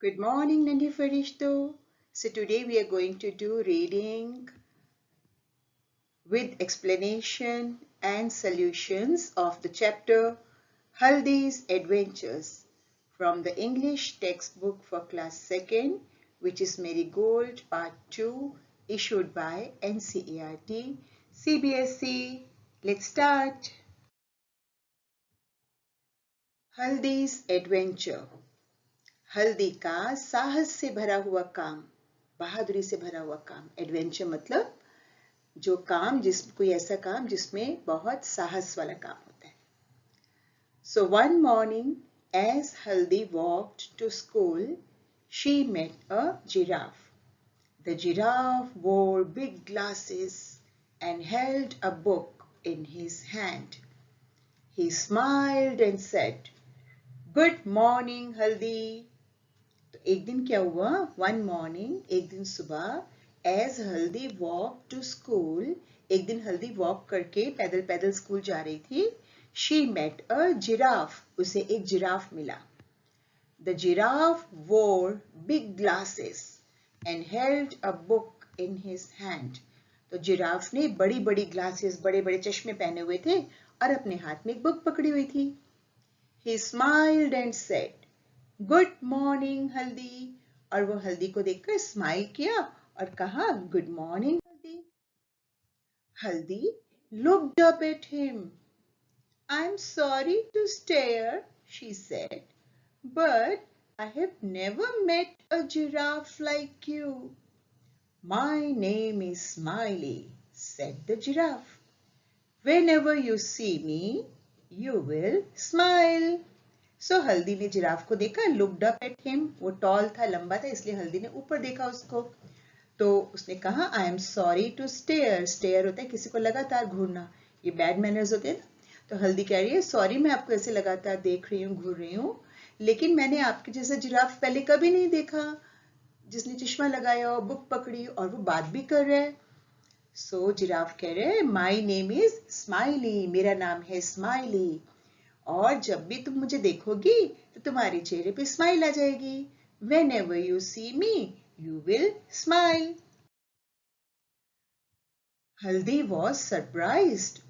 Good morning, Nandi Farishto. So today we are going to do reading with explanation and solutions of the chapter Haldi's Adventures from the English textbook for class 2nd, which is Marigold Part 2, issued by NCERT CBSE. Let's start. Haldi's Adventure. हल्दी का साहस से भरा हुआ काम, बहादुरी से भरा हुआ काम। एडवेंचर मतलब जो काम, कोई ऐसा काम जिसमें बहुत साहस वाला काम होता है। So one morning, as Haldi walked to school, she met a giraffe. The giraffe wore big glasses and held a book in his hand. He smiled and said, "Good morning, Haldi." तो एक दिन क्या हुआ, one morning, एक दिन सुबह, as हल्दी walk to school, एक दिन हल्दी वॉक करके पैदल पैदल स्कूल जा रही थी। शी मेट अ जिराफ, उसे एक जिराफ मिला। द जिराफ वोर big glasses and held a book in his hand. तो जिराफ ने बड़ी बड़ी ग्लासेस, बड़े बड़े चश्मे पहने हुए थे और अपने हाथ में एक बुक पकड़ी हुई थी। ही smiled and said, good morning हल्दी, और वो हल्दी को देखकर स्माइल किया और कहा, गुड मॉर्निंग हल्दी। हल्दी looked up at him. I'm sorry to stare, she said, but I have never met a giraffe like you. My name is Smiley, said the giraffe. Whenever you see me, you will smile. सो हल्दी ने giraffe को देखा, looked up at him, वो toll था, लंबा था, इसलिए हल्दी ने ऊपर देखा उसको। तो उसने कहा, I am sorry to stare. Stare होता है किसी को लगातार घूरना, ये बैड मैनर्स होते हैं। तो हल्दी कह रही है, सॉरी मैं आपको ऐसे लगातार देख रही हूँ, घूर रही हूँ, लेकिन मैंने आपके जैसा जिराफ पहले कभी नहीं देखा जिसने चश्मा लगाया और बुक पकड़ी और वो बात भी कर रहा है। सो जिराफ कह रहे हैं, माई नेम इज स्माइली, मेरा नाम है स्माइली, और जब भी तुम मुझे देखोगी तो तुम्हारे चेहरे पे स्माइल आ जाएगी। Whenever you see me, you will smile. Haldi was surprised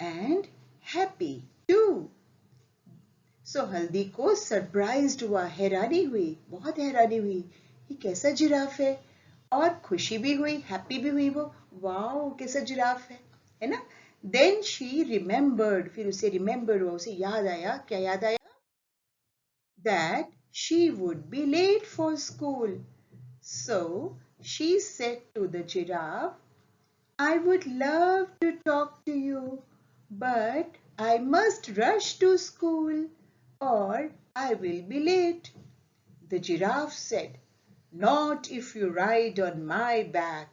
and happy too. So हल्दी को सरप्राइज्ड हुआ, हैरानी हुई, बहुत हैरानी हुई, ये कैसा जिराफ है, और खुशी भी हुई, हैप्पी भी हुई, वो वाओ कैसा जिराफ है ना। देन शी रिमेम्बर्ड, फिर उसे रिमेम्बर हुआ, उसे याद आया, क्या याद आया, that she would be late for school. So she said to the giraffe, I would love to talk to you, but I must rush to school or I will be late. The giraffe said, not if you ride on my back.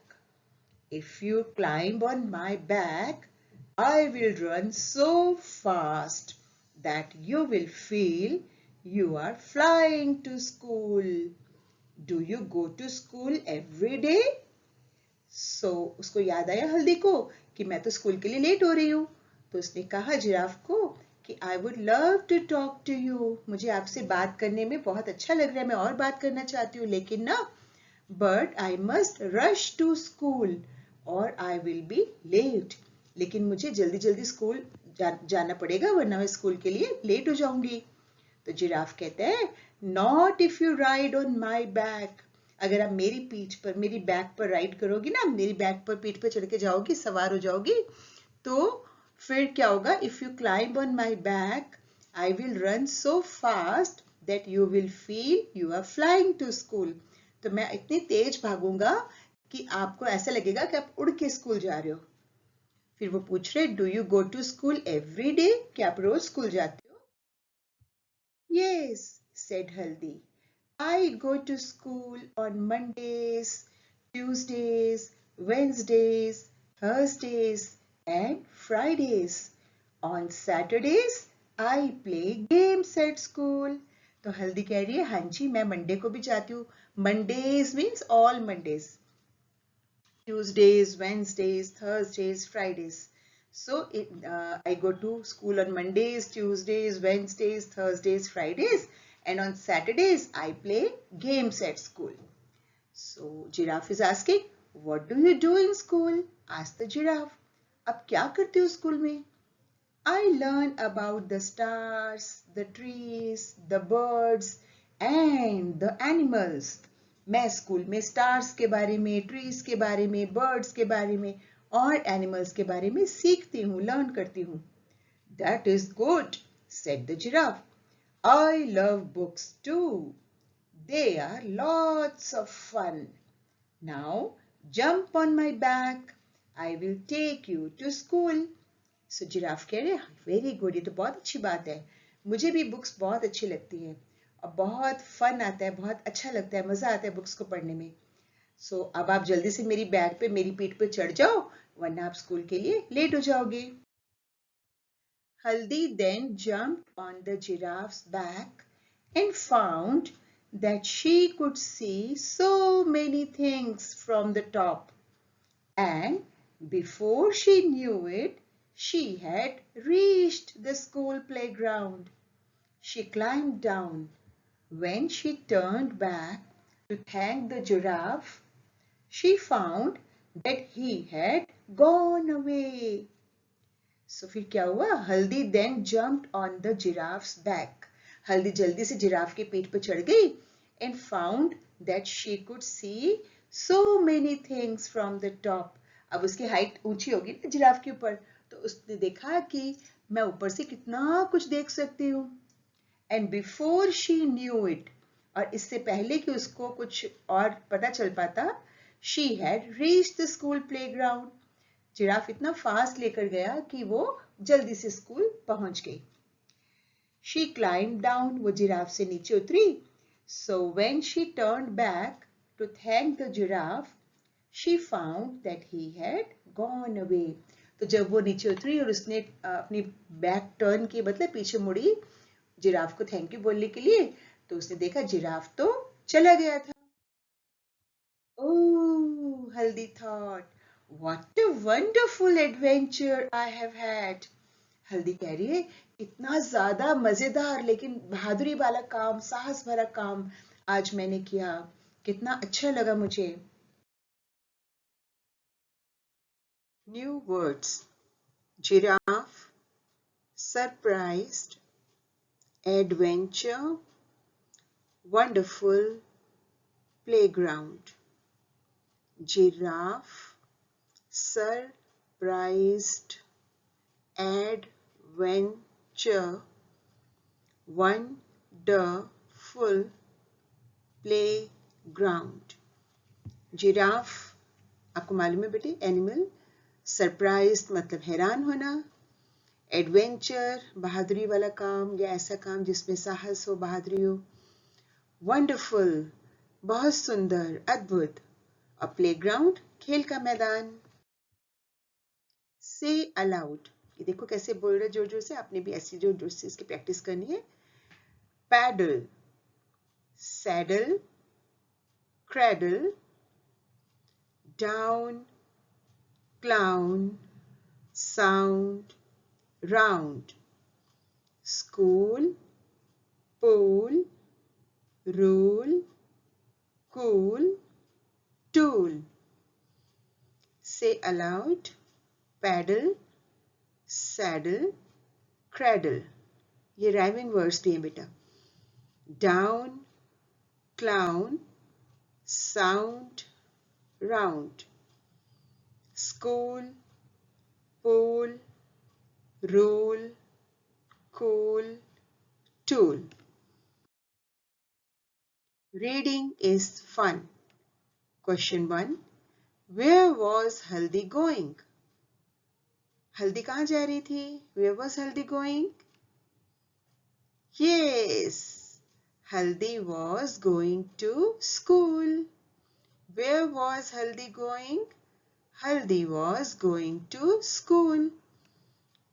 If you climb on my back, I will run so fast that you will feel you are flying to school. Do you go to school every day? So उसको याद आया हल्दी को कि मैं तो school के लिए लेट हो रही हूँ। तो उसने कहा जिराफ को कि I would love to talk to you. मुझे आपसे बात करने में बहुत अच्छा लग रहा है, मैं और बात करना चाहती हूँ, लेकिन ना, but I must rush to school और I will be late. लेकिन मुझे जल्दी जल्दी स्कूल जाना पड़ेगा, वरना मैं स्कूल के लिए लेट हो जाऊंगी। तो जिराफ कहता है, not if you ride on my back, अगर आप मेरी पीठ पर, मेरी बैक पर राइड करोगी ना, मेरी बैक पर, पीठ पर चढ़ के जाओगी, सवार हो जाओगी, तो फिर क्या होगा, if you climb on my back I will run so fast that you will feel you are flying to school. तो मैं इतनी तेज भागूंगा कि आपको ऐसा लगेगा कि आप उड़ के स्कूल जा रहे हो। फिर वो पूछ रहे, do you go to school every day, क्या आप रोज स्कूल जाते हो? Yes, said Haldi. I go to school on Mondays, Tuesdays, Wednesdays, Thursdays, and Fridays. On Saturdays, I play games at school. तो हल्दी कह रही है, हाँ जी मैं मंडे को भी जाती हूँ। Mondays means all Mondays. Tuesdays, Wednesdays, Thursdays, Fridays. So I go to school on Mondays, Tuesdays, Wednesdays, Thursdays, Fridays, and on Saturdays I play games at school. So giraffe is asking, what do you do in school? Asked the giraffe. अब क्या करते हो school में? I learn about the stars, the trees, the birds and the animals. मैं school में stars के बारे में, ट्रीज के बारे में, बर्ड्स के बारे में और एनिमल्स के बारे में सीखती हूँ, लर्न करती हूँ. That is good, said the giraffe. I love books too. They are lots of fun. Now jump on my back. I will take you to school. So giraffe कह रहे वेरी गुड, ये तो बहुत अच्छी बात है. मुझे भी बुक्स बहुत अच्छी लगती हैं और बहुत फन आता है, बहुत अच्छा लगता है, मजा आता है बुक्स को पढ़ने में. सो अब आप जल्दी से मेरी बैग पे, मेरी पीठ पे चढ़ जाओ, वरना आप स्कूल के लिए लेट हो जाओगे. Haldi then jumped on the giraffe's back and found that she could see so many things from the top. And before she knew it, she had reached the school playground. She climbed down. When she turned back to thank the giraffe, she found that he had gone away. So फिर क्या हुआ? हल्दी then jumped on the giraffe's back. हल्दी जल्दी से giraffe की पीठ पर चढ़ गई and found that she could see so many things from the top. अब उसकी हाइट ऊंची होगी ना जिराफ के ऊपर, तो उसने देखा कि मैं ऊपर से कितना कुछ देख सकती हूँ. And before she knew it, और इससे पहले कि उसको कुछ और पता चल पाता, she had reached the school playground. Giraffe इतना फास्ट लेकर गया कि वो जल्दी से स्कूल पहुंच गई. She climbed down, वो जिराफ से नीचे उतरी. So when she turned back to thank the giraffe, she found that he had gone away. तो जब वो नीचे उतरी और उसने अपनी बैक टर्न की, मतलब पीछे मुड़ी जिराफ को थैंक यू बोलने के लिए, तो उसने देखा जिराफ तो चला गया था. Oh, Haldi thought, what a wonderful adventure I have had. हल्दी कह रही है, इतना ज्यादा मजेदार लेकिन बहादुरी वाला काम, साहस भरा काम आज मैंने किया, कितना अच्छा लगा मुझे. New words: giraffe, surprised, adventure, wonderful, playground. Giraffe, surprised, adventure, wonderful, playground. Giraffe आपको मालूम है बेटे एनिमल, सरप्राइज मतलब हैरान होना, एडवेंचर बहादुरी वाला काम या ऐसा काम जिसमें साहस हो, बहादुरी हो, वंडरफुल बहुत सुंदर, अद्भुत, और प्लेग्राउंड खेल का मैदान. से अलाउड, ये देखो कैसे बोल रहे जोर जोर से, आपने भी ऐसी जोर जोर से इसकी प्रैक्टिस करनी है. Paddle, saddle, cradle, down, clown, sound, round. School, pool, rule, cool, tool. Say aloud, paddle, saddle, cradle. ये rhyming words भी हैं बेटा. Down, clown, sound, round. School, pool, rule, cool, tool. Reading is fun. Question 1. Where was Haldi going? हल्दी कहाँ जा रही थी? Where was Haldi going? Yes, Haldi was going to school. Where was Haldi going? Haldi was going to school.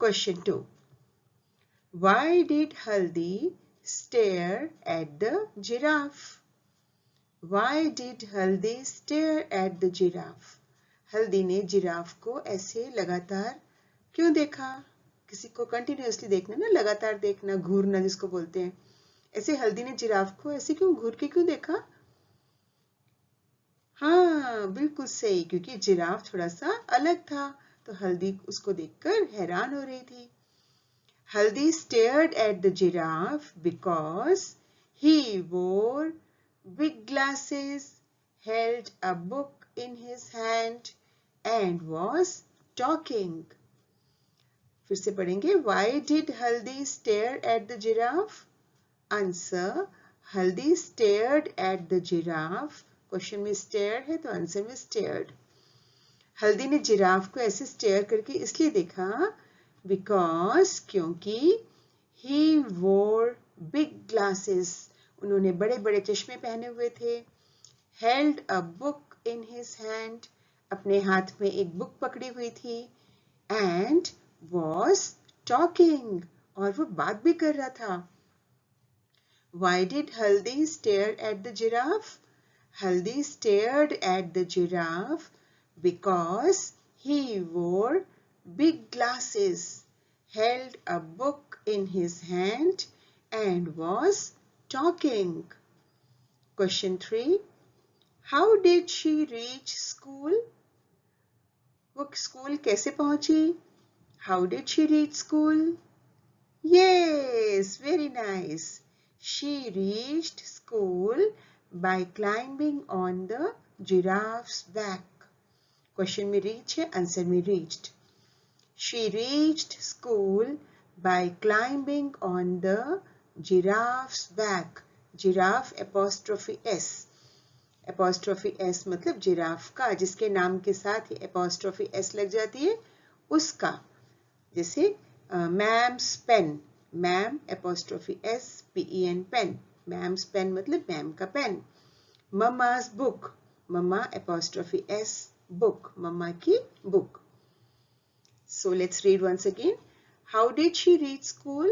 Question 2. Why did Haldi stare at the giraffe? Why did Haldi stare at the giraffe? हल्दी ने giraffe को ऐसे लगातार क्यों देखा? किसी को continuously देखना ना, लगातार देखना, घूरना जिसको बोलते हैं, ऐसे हल्दी ने जिराफ को ऐसे क्यों घूर के क्यों देखा? हाँ, बिल्कुल सही, क्योंकि जिराफ थोड़ा सा अलग था, तो हल्दी उसको देखकर हैरान हो रही थी। हल्दी stared at the giraffe because he wore big glasses, held a book in his hand, and was talking. फिर से पढ़ेंगे. Why did Haldi stare at the giraffe? Answer. Haldi stared at the giraffe. Question में stared है तो answer में stared. हल्दी ने giraffe को ऐसे स्टेयर करके इसलिए देखा बिकॉज क्योंकि he wore big glasses. उन्होंने बड़े बड़े चश्मे पहने हुए थे. held a book in his hand. अपने हाथ में एक बुक पकड़ी हुई थी. and was talking. और वो बात भी कर रहा था. Why did Haldi stare at the giraffe? Haldi stared at the giraffe because he wore big glasses, held a book in his hand, and was talking. Question 3. How did she reach school? वो school कैसे पहुंची? How did she reach school? Yes, very nice. She reached school by climbing on the giraffe's back. Question में reach है, answer में reached. She reached school by climbing on the giraffe's back. Giraffe apostrophe S. Apostrophe S मतलब giraffe का, जिसके नाम के साथ ये apostrophe S लग जाती है, उसका. जैसे ma'am's pen, ma'am apostrophe S PEN pen. Ma'am's pen मतलब मैम का पेन. मम्मा's book, मम्मा apostrophe S book, मम्मा की book. So let's read once again. How did she reach school?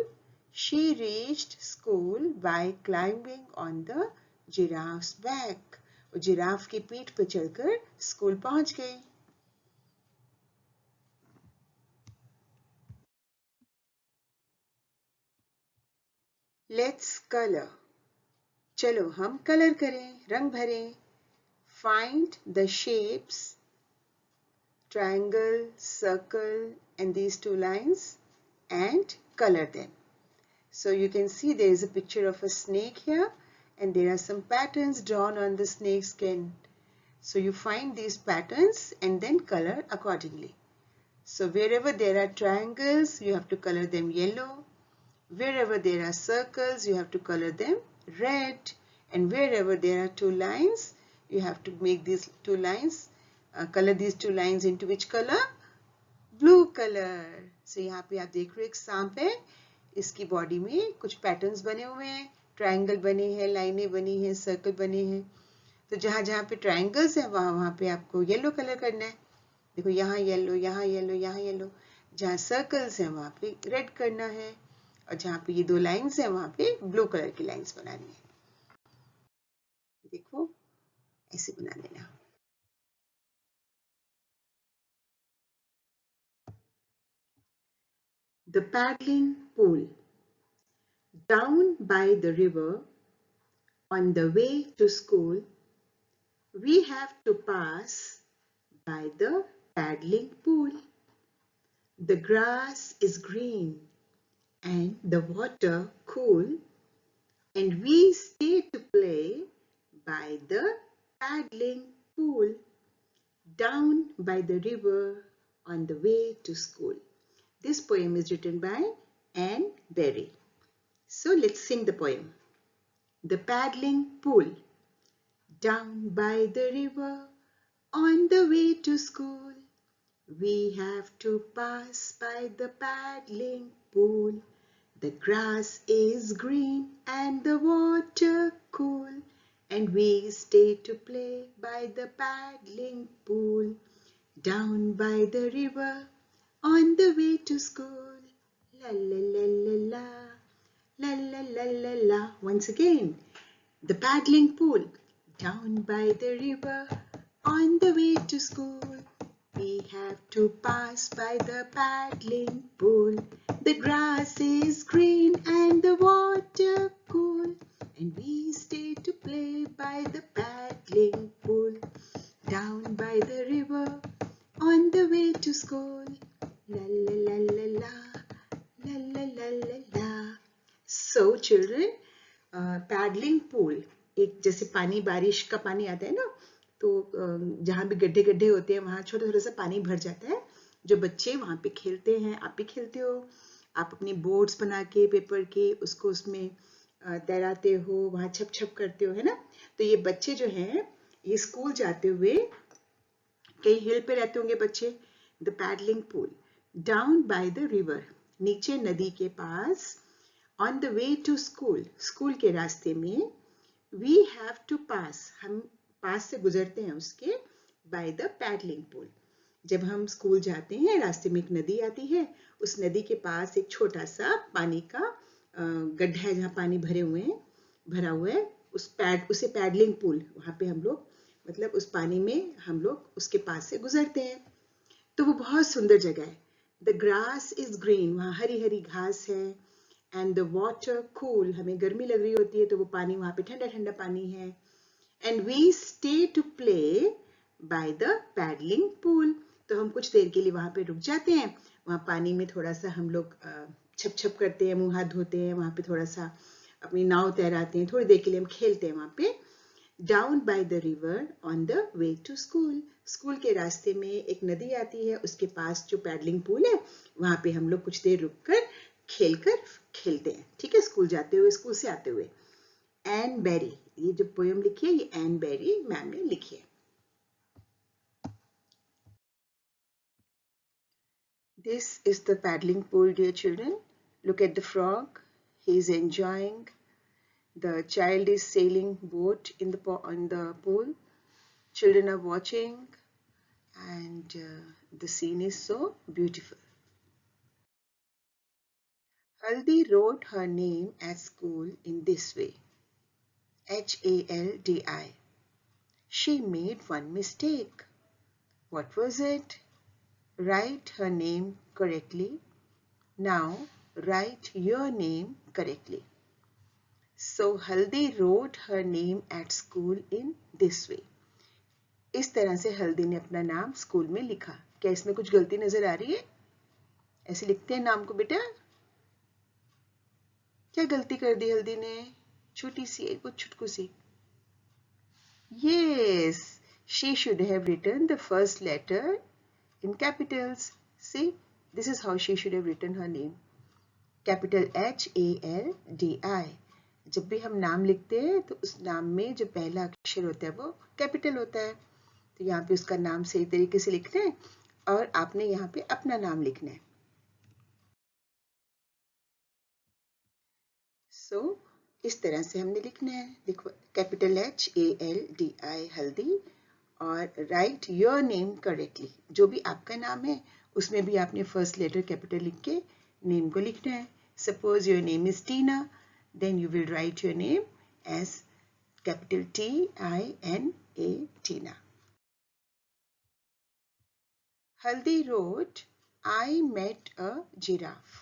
She reached school by climbing on the giraffe's back. वो giraffe की पीठ पर चढ़कर स्कूल पहुंच गई. Let's color. चलो हम कलर करें, रंग भरें. Find the shapes triangle, circle, and these two lines and color them. So you can see there is a picture of a snake here and there are some patterns drawn on the snake skin. So you find these patterns and then color accordingly. So wherever there are triangles, you have to color them yellow. Wherever there are circles, you have to color them red. And wherever there are two lines, you have to make these two lines, color these two lines into which color? Blue color. So यहाँ पे आप देख रहे हो एक सांप है, इसकी बॉडी में कुछ पैटर्न्स बने हुए हैं, ट्रायंगल बने हैं, लाइनें बनी हैं, सर्कल बने हैं. तो जहाँ जहाँ पे ट्रायंगल्स है वहाँ पे आपको येलो कलर करना है. देखो यहाँ येलो, यहाँ येलो, यहाँ येलो. जहाँ सर्कल्स हैं वहाँ पे रेड करना है और जहाँ पे ये दो लाइंस हैं वहाँ पे ब्लू कलर की लाइंस बनानी है. देखो ऐसे बना देना. The paddling pool. Down by the river, on the way to school, we have to pass by the paddling pool. The grass is green and the water cool, and we stay to play by the paddling pool. Down by the river, on the way to school. This poem is written by Anne Berry. So let's sing the poem. The paddling pool. Down by the river, on the way to school, we have to pass by the paddling pool. The grass is green and the water cool, and we stay to play by the paddling pool. Down by the river, on the way to school. La la la la la, la la la la la. Once again, the paddling pool. Down by the river, on the way to school. We have to pass by the paddling pool. The grass is green and the water cool. And we stay to play by the paddling pool. Down by the river, on the way to school. La la la la la, la la la la la. So children, paddling pool, एक जैसे पानी बारिश का पानी आता है ना, तो जहाँ भी गड्ढे गड्ढे होते हैं वहाँ छोटा छोटा सा पानी भर जाता है, जो बच्चे वहाँ पे खेलते हैं, आप भी खेलते हो, आप अपनी बोट्स बना के पेपर के उसको उसमें तैराते हो, वहाँ छप छप करते हो, है ना। तो ये बच्चे जो हैं ये स्कूल जाते हुए कहीं हिल पे रहते होंगे बच्चे। The paddling pool down by the river, नीचे नदी के पास। On the way to school, school के रास्ते में। वी हैव टू पास, हम पास से गुजरते हैं उसके। बाय द पैडलिंग पूल, जब हम स्कूल जाते हैं रास्ते में एक नदी आती है, उस नदी के पास एक छोटा सा पानी का गड्ढा है जहाँ पानी भरा हुआ है, उसे पैडलिंग पूल, वहाँ पे हम लोग मतलब उस पानी में हम लोग उसके पास से गुजरते हैं। तो वो बहुत सुंदर जगह है। द ग्रास इज ग्रीन, वहाँ हरी हरी घास है। एंड द वाटर कूल, हमें गर्मी लग रही होती है तो वो पानी वहाँ पे ठंडा ठंडा पानी है। And we stay to play by the paddling pool, तो हम कुछ देर के लिए वहाँ पे रुक जाते हैं, वहाँ पानी में थोड़ा सा हम लोग छप छप करते हैं, मुंह हाथ धोते हैं, वहाँ पे थोड़ा सा अपनी नाव तैराते हैं, थोड़ी देर के लिए हम खेलते हैं वहाँ पे। Down by the river on the way to school, school के रास्ते में एक नदी आती है, उसके पास जो पैडलिंग पूल है वहाँ पे हम लोग कुछ देर रुककर खेलते हैं, ठीक है, स्कूल जाते हुए, स्कूल से आते हुए। एन बेरी, ये जो पोएम लिखी है ये एन बेरी मैम ने लिखी है। This is the paddling pool, dear children. Look at the frog. He is enjoying. The child is sailing boat in the pool. Children are watching, and the scene is so beautiful. Haldi wrote her name at school in this way, Haldi. She made one mistake. What was it? Write her name correctly. Now write your name correctly. So Haldi wrote her name at school in this way. इस तरह से हल्दी ने अपना नाम school में लिखा। क्या इसमें कुछ गलती नजर आ रही है? ऐसे लिखते हैं नाम को बेटा? क्या गलती कर दी हल्दी ने? छोटी सी, कुछ छुटकू सी। Yes, she should have written the first letter in capitals. See, this is how she should have written her name. Capital Haldi. जब भी हम नाम लिखते हैं तो उस नाम में जो पहला अक्षर होता है वो कैपिटल होता है, तो यहाँ पे उसका नाम सही तरीके से लिखना है और आपने यहाँ पे अपना नाम लिखना है। So, इस तरह से हमने लिखना है। देखो, कैपिटल Haldi हल्दी, और राइट योर नेम करेक्टली, जो भी आपका नाम है उसमें भी आपने फर्स्ट लेटर कैपिटल लिख के नेम को लिखना है। Suppose your name is Tina, then you will write your name as capital Tina, Tina. Haldi wrote, I met a giraffe.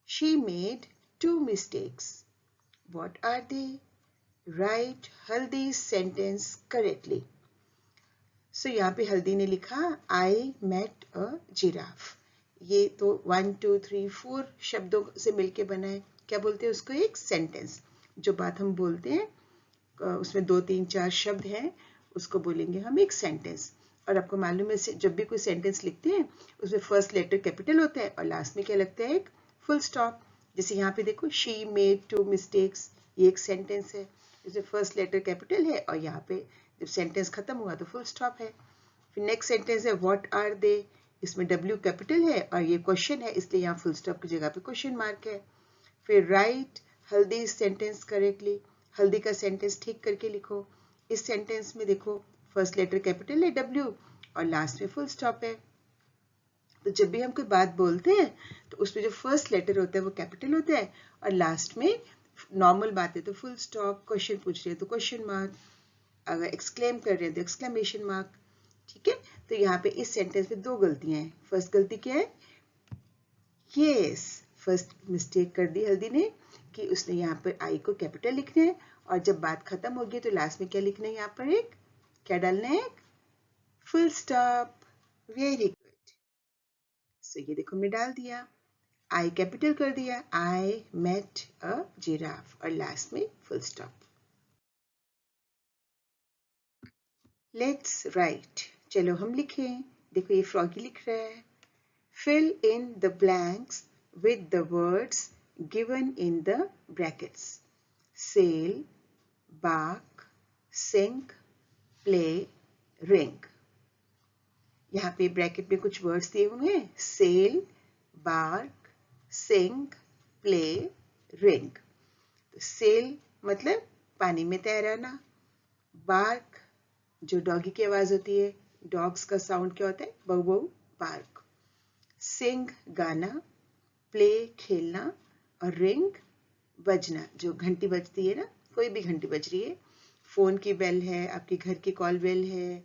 She made 2 mistakes. What are they? Write Haldi's sentence correctly. So यहाँ पे हल्दी ने लिखा I met a giraffe. ये तो 1 2 3 4 शब्दों से मिलके बना है। क्या बोलते हैं उसको? एक सेंटेंस। जो बात हम बोलते हैं उसमें 2 3 4 शब्द हैं, उसको बोलेंगे हम एक सेंटेंस। और आपको मालूम है जब भी कोई सेंटेंस लिखते हैं उसमें फर्स्ट लेटर कैपिटल होता है और लास्ट में क्या लगता है? एक फुल स्टॉप। जैसे यहाँ पे देखो, शी मेड 2 मिस्टेक्स, ये एक सेंटेंस है, इसमें फर्स्ट लेटर कैपिटल है और यहाँ पे जब सेंटेंस खत्म हुआ तो फुल स्टॉप है। फिर नेक्स्ट सेंटेंस है व्हाट आर दे, इसमें W कैपिटल है और ये क्वेश्चन है, इसलिए यहाँ फुल स्टॉप की जगह पे क्वेश्चन मार्क है। फिर राइट हल्दी सेंटेंस करेक्टली, हल्दी का सेंटेंस ठीक करके लिखो। इस सेंटेंस में देखो फर्स्ट लेटर कैपिटल है W और लास्ट में फुल स्टॉप है। तो जब भी हम कोई बात बोलते हैं तो उसमें जो फर्स्ट लेटर होता है वो कैपिटल होता है और लास्ट में नॉर्मल बात है तो फुल स्टॉप, क्वेश्चन पूछ रहे हैं तो क्वेश्चन मार्क, अगर एक्सक्लेम कर रहे हैं तो एक्सक्लेमेशन मार्क। ठीक है, तो यहाँ पे इस सेंटेंस में दो गलतियां हैं। फर्स्ट गलती क्या है? यस, फर्स्ट मिस्टेक कर दी हल्दी ने कि उसने यहाँ पर आई को कैपिटल लिखना है, और जब बात खत्म होगी तो लास्ट में क्या लिखना है? यहाँ पर एक क्या डालना है? Full stop. Very good. So ये देखो हमने डाल दिया, आई कैपिटल कर दिया, आई मेट अ जिराफ, और लास्ट में फुल स्टॉप। लेट्स राइट, चलो हम लिखें। देखो ये फ्रॉगी लिख रहा है, fill in the blanks with the words given in the brackets. Sail, bark, sing, play, ring. यहाँ पे ब्रैकेट में कुछ वर्ड्स दिए हुए हैं, सेल, बार्क, सिंग, प्ले, रिंग। तो सेल मतलब पानी में तैराना, बार्क जो डॉगी की आवाज होती है, डॉग्स का साउंड क्या होता है? बऊ बऊ, बार्क। सिंग गाना, प्ले खेलना, और रिंग बजना, जो घंटी बजती है ना, कोई भी घंटी बज रही है, फोन की बेल है, आपके घर की कॉल बेल है,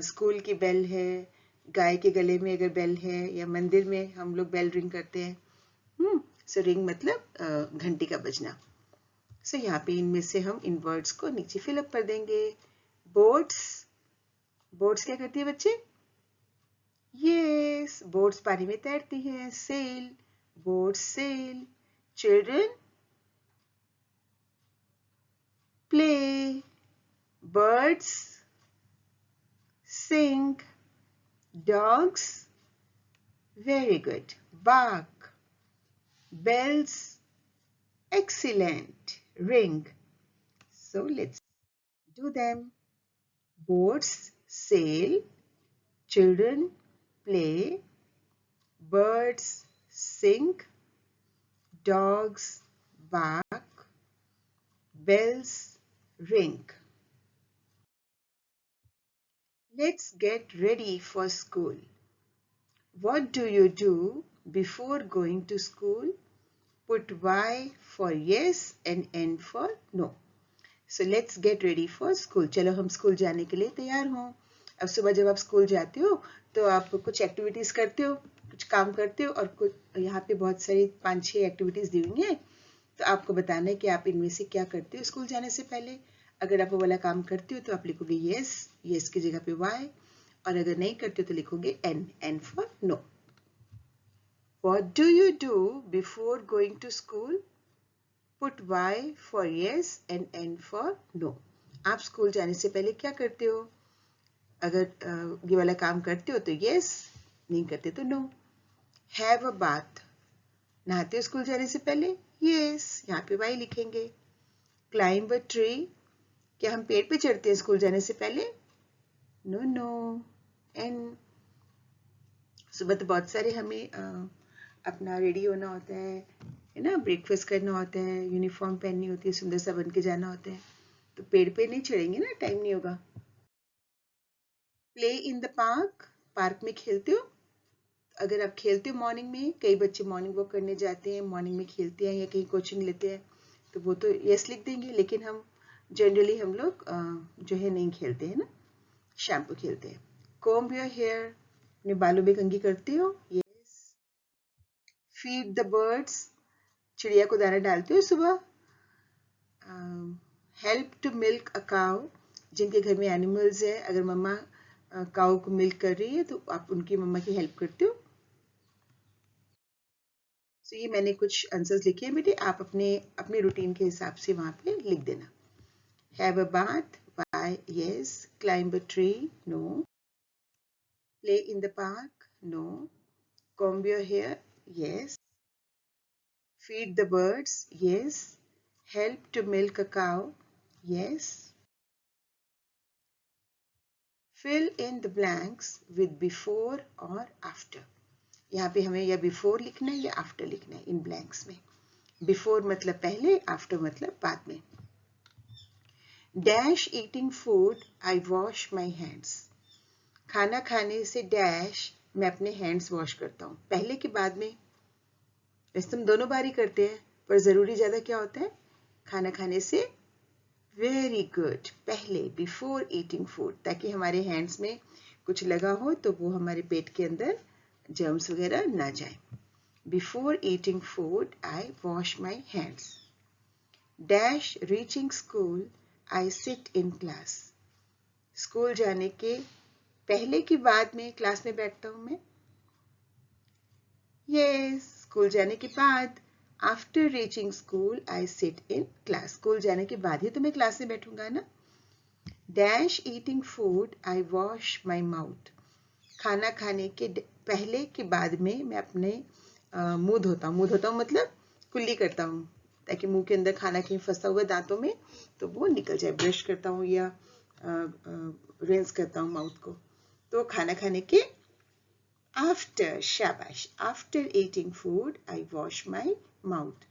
स्कूल की बेल है, गाय के गले में अगर बेल है, या मंदिर में हम लोग बेल रिंग करते हैं। सो रिंग मतलब घंटी का बजना। सो यहाँ पे इनमें से हम इन वर्ड्स को नीचे फिलअप कर देंगे। बोट्स, बोट्स क्या करती है बच्चे? यस, बोट्स पानी में तैरती हैं। Sail, boats sail. Children play, birds sing, dogs very good, bark, bells excellent, ring. So let's do them. Boats sail, children play, birds sing, dogs bark, bells ring. Let's get ready for school. What do you do before going to school? Put Y for yes and N for no. So let's get ready for school. चलो हम school जाने के लिए तैयार हों। अब सुबह जब आप स्कूल जाते हो तो आप कुछ एक्टिविटीज करते हो, कुछ काम करते हो, और कुछ यहाँ पे बहुत सारी 5-6 एक्टिविटीज दी हुई हैं। तो आपको बताना है कि आप इनमें से क्या करते हो स्कूल जाने से पहले। अगर आप वो वाला काम करते हो तो आप लिखोगे यस, यस की जगह पे वाई, और अगर नहीं करते हो तो लिखोगे N, N for no. What do you do before going to school? Put Y for yes and N for no. आप स्कूल जाने से पहले क्या करते हो? अगर ये वाला काम करते हो तो yes, नहीं करते तो no. Have a bath. नहाते हो स्कूल जाने से पहले? Yes, यहाँ पे Y लिखेंगे. Climb a tree. क्या हम पेड़ पे चढ़ते हैं स्कूल जाने से पहले? No, no. N. सुबह तो बहुत सारे हमें अपना रेडी होना होता है ना, ब्रेकफास्ट करना होता है, यूनिफॉर्म पहननी होती है, सुंदर सा बन के जाना होता है, तो पेड़ पे नहीं चढ़ेंगे ना, टाइम नहीं होगा। Play in the park, park में खेलते हो? अगर आप खेलते हो मॉर्निंग में, कई बच्चे मॉर्निंग वॉक करने जाते हैं, मॉर्निंग में खेलते हैं या कहीं कोचिंग लेते हैं, तो वो तो यस लिख देंगे, लेकिन हम जनरली हम लोग जो है नहीं खेलते हैं ना, शैम्पू खेलते हैं। कोम्ब योर हेयर, अपने बालों में कंघी करते हो? यस। फीड द बर्ड्स, चिड़िया को दाना डालते हो सुबह? Help to milk a cow, जिनके घर में एनिमल्स है, अगर मम्मा काउ को मिल्क कर रही है तो आप उनकी मम्मा की हेल्प करते हो? तो ये मैंने कुछ आंसर्स लिखे हैं बेटे, आप अपने अपने रूटीन के हिसाब से वहां पे लिख देना। Have a bath, bye yes. Climb a tree, no. Play in the park, no. Comb your hair, yes. Feed the birds, yes. Help to milk a cow, yes. Fill in the blanks with before or after. यहाँ पे हमें या before लिखना है या after लिखना है इन blanks में। Before मतलब पहले, after मतलब बाद में। Dash eating food, I wash my hands. खाना खाने से dash मैं अपने hands wash करता हूँ, पहले के बाद में। वैसे हम दोनों बार ही करते हैं, पर जरूरी ज्यादा क्या होता है? खाना खाने से वेरी गुड, पहले, बिफोर ईटिंग फूड, ताकि हमारे हैंड्स में कुछ लगा हो तो वो हमारे पेट के अंदर जर्म्स वगैरह ना जाए. Before eating food I wash my hands. Dash reaching school I sit in class. School जाने के पहले की बाद में क्लास में बैठता हूं मैं. यस, स्कूल जाने के बाद. After reaching school I sit in class. School जाने के बाद ही तो मैं क्लास में बैठूंगा ना. Dash eating food I wash my mouth. खाना खाने के पहले के बाद में मैं अपने मुंह धोता हूँ. मुंह धोता हूँ मतलब कुल्ली करता हूँ, ताकि मुंह के अंदर खाना कहीं फंसा हुआ दांतों में तो वो निकल जाए. ब्रश करता हूँ या रिंस करता हूँ माउथ को. तो खाना खाने के आफ्टर. शाबाश. After eating food I wash my mouth.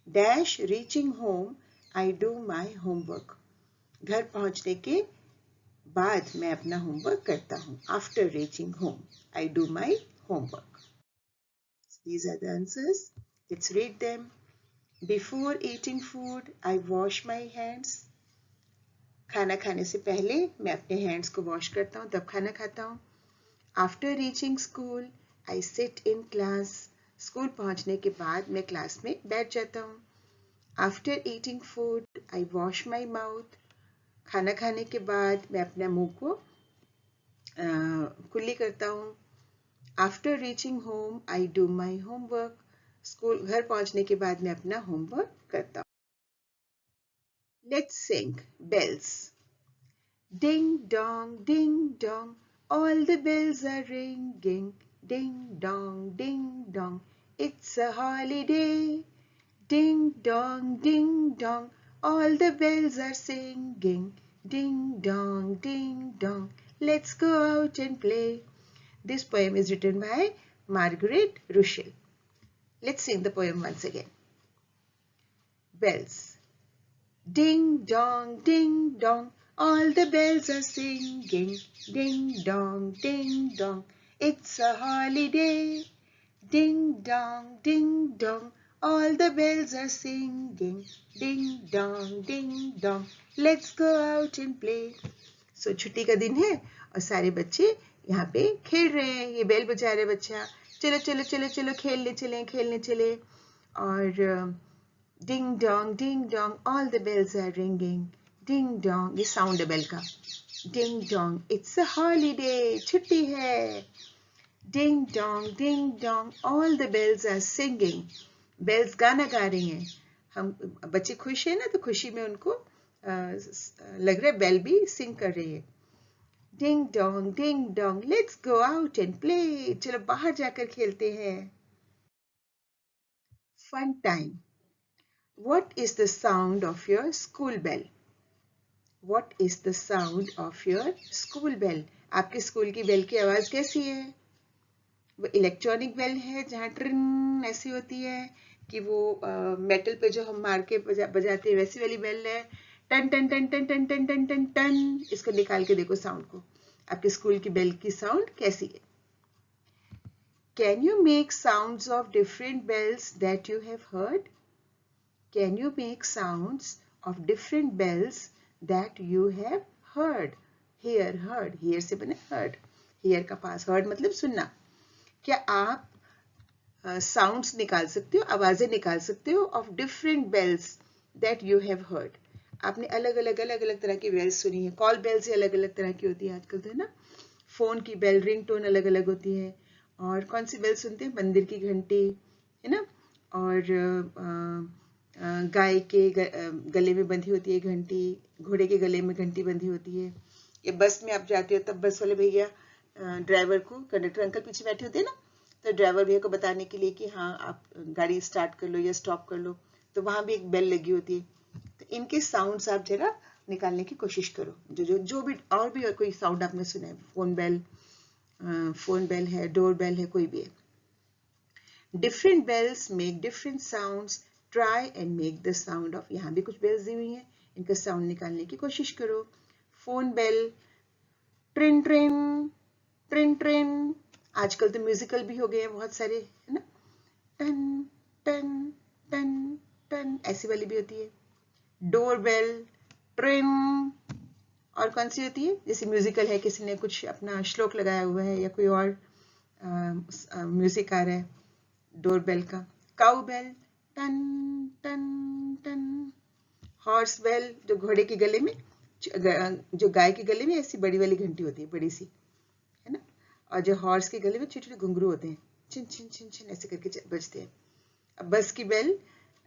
Dash reaching home I do my homework. घर पहुंचने के बाद मैं अपना होमवर्क करता हूँ. After reaching home I do my homework. These are the answers. Let's read them. Before eating food, I wash my hands. खाना खाने से पहले मैं अपने हैंड्स को वॉश करता हूँ, तब खाना खाता हूँ. After reaching school, I sit in class. School पहुंचने के बाद मैं क्लास में बैठ जाता हूँ. After eating food, I wash my mouth. खाना खाने के बाद मैं अपने मुंह को कुल्ली करता हूँ. After reaching home, I do my homework. School घर पहुंचने के बाद मैं अपना होमवर्क करता हूँ. Let's sing bells. Ding dong, ding dong, all the bells are ringing. Ding dong, ding dong, it's a holiday. Ding dong, ding dong, all the bells are singing. Ding dong, ding dong, let's go out and play. This poem is written by Margaret Rusell. Let's sing the poem once again. Bells. Ding dong, ding dong, all the bells are singing. Ding dong, ding dong, it's a holiday. Ding dong, ding dong, all the bells are singing. Ding dong, ding dong, let's go out and play. So छुट्टी का दिन है और सारे बच्चे यहाँ पे खेल रहे हैं. ये बेल बजा रहे बच्चा. चलो चलो चलो चलो खेलने चले. और ding dong all the bells are ringing. Ding dong, ये साउंड है बेल का. Ding dong, it's a holiday, छुट्टी है. Ding dong all the bells are singing. Bells गाना गा रही हैं. हम बच्चे खुश हैं ना, तो खुशी में उनको लग रहा है बेल भी सिंग कर रही है. Ding dong, let's go out and play. चलो बाहर जाकर खेलते हैं. Fun time. What is the sound of your school bell? What is the sound of your school bell? आपके स्कूल की बेल की आवाज कैसी है? वो इलेक्ट्रॉनिक बेल है जहाँ ट्रिन ऐसी होती है, कि वो मेटल पे जो हम मार के बजाते हैं वैसी वाली बेल है. टन टन टन टन टन टन टन टन टन. इसको निकाल के देखो साउंड को. आपके स्कूल की बेल की साउंड कैसी है? Can you make sounds of different bells that you have heard? Can you make sounds of different bells that you have heard? Heard. Hear से बने heard. Hear का पास. Heard मतलब सुनना. क्या आप sounds निकाल सकते हो, आवाजें निकाल सकते हो of different bells that you have heard? आपने अलग अलग तरह की bells सुनी है. कॉल bells ही अलग अलग तरह की होती है आजकल, तो है ना. फोन की बेल, रिंग टोन अलग अलग होती है. और कौन सी बेल सुनते हैं? मंदिर की घंटी, है ना. और गाय के गले में बंधी होती है घंटी. घोड़े के गले में घंटी बंधी होती है. ये बस में आप जाते हो तब बस वाले भैया ड्राइवर को, कंडक्टर अंकल पीछे बैठे होते हैं ना, तो ड्राइवर भैया को बताने के लिए कि हाँ आप गाड़ी स्टार्ट कर लो या स्टॉप कर लो, तो वहां भी एक बेल लगी होती है. तो इनके साउंड्स आप जरा निकालने की कोशिश करो. जो भी और भी कोई साउंड आपने सुना है. फोन बेल है, डोर बेल है, कोई भी है. Different bells make different sounds. Try and make the sound of. यहाँ भी कुछ बेल्स दी हुई हैं, इनका साउंड निकालने की कोशिश करो. फोन बेल, ट्रिन ट्रिन ट्रिन ट्रिन. आजकल तो म्यूजिकल भी हो गए हैं बहुत सारे, है ना. टन टन टन टन ऐसी वाली भी होती है. डोर बेल, ट्रिन और कौन सी होती है? जैसे म्यूजिकल है, किसी ने कुछ अपना श्लोक लगाया हुआ है या कोई और म्यूजिक आ रहा है डोरबेल का। काउ बेल, टन टन टन। हॉर्स बेल, जो घोड़े के गले में, जो गाय के गले में ऐसी बड़ी वाली घंटी होती है, बड़ी सी, है ना। और जो हॉर्स के गले में छोटे छोटे घुंघरू होते हैं, छिन छिन छिन छिन ऐसे करके बजते हैं। अब बस की बेल,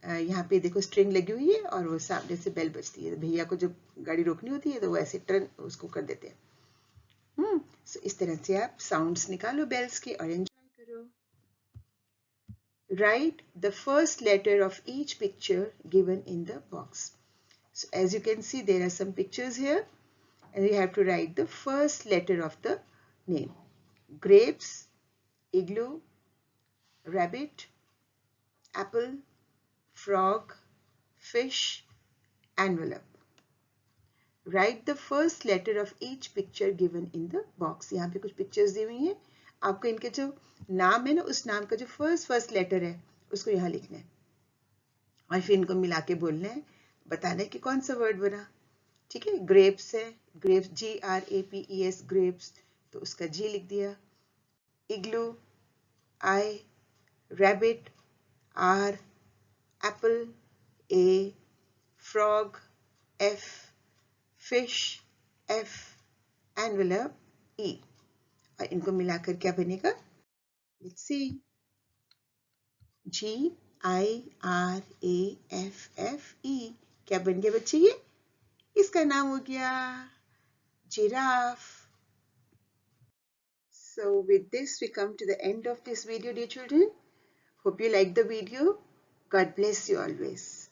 यहाँ पे देखो स्ट्रिंग लगी हुई है और वो सामने से बेल बजती है। भैया को जब गाड़ी रोकनी होती है तो वो ऐसे टर्न उसको कर देते हैं। So, इस तरह से आप साउंड्स निकालो बेल्स के और एंजॉय करो। Write the first letter of each picture given in the box. So as you can see, there are some pictures here and you have to write the first letter of the name. Grapes, igloo, rabbit, apple, frog, fish, envelope. Write the first letter of each picture given in the box. यहाँ पे कुछ pictures दी हुई हैं, आपको इनके जो नाम है ना, उस नाम का जो फर्स्ट लेटर है उसको यहाँ लिखना है और फिर इनको मिला के बोलना है, बताना है कि कौन सा वर्ड बना। ठीक है, ग्रेप्स है, ग्रेप्स GRAPES, ग्रेप्स, तो उसका G लिख दिया। इग्लू I, rabbit R, Apple A, frog F, fish F, envelope E। और इनको मिलाकर क्या बनेगा? Let's see. GIRAFFE क्या बन गया बच्चे? ये इसका नाम हो गया giraffe. So with this we come to the end of this video, dear children. Hope you like the video. God bless you always.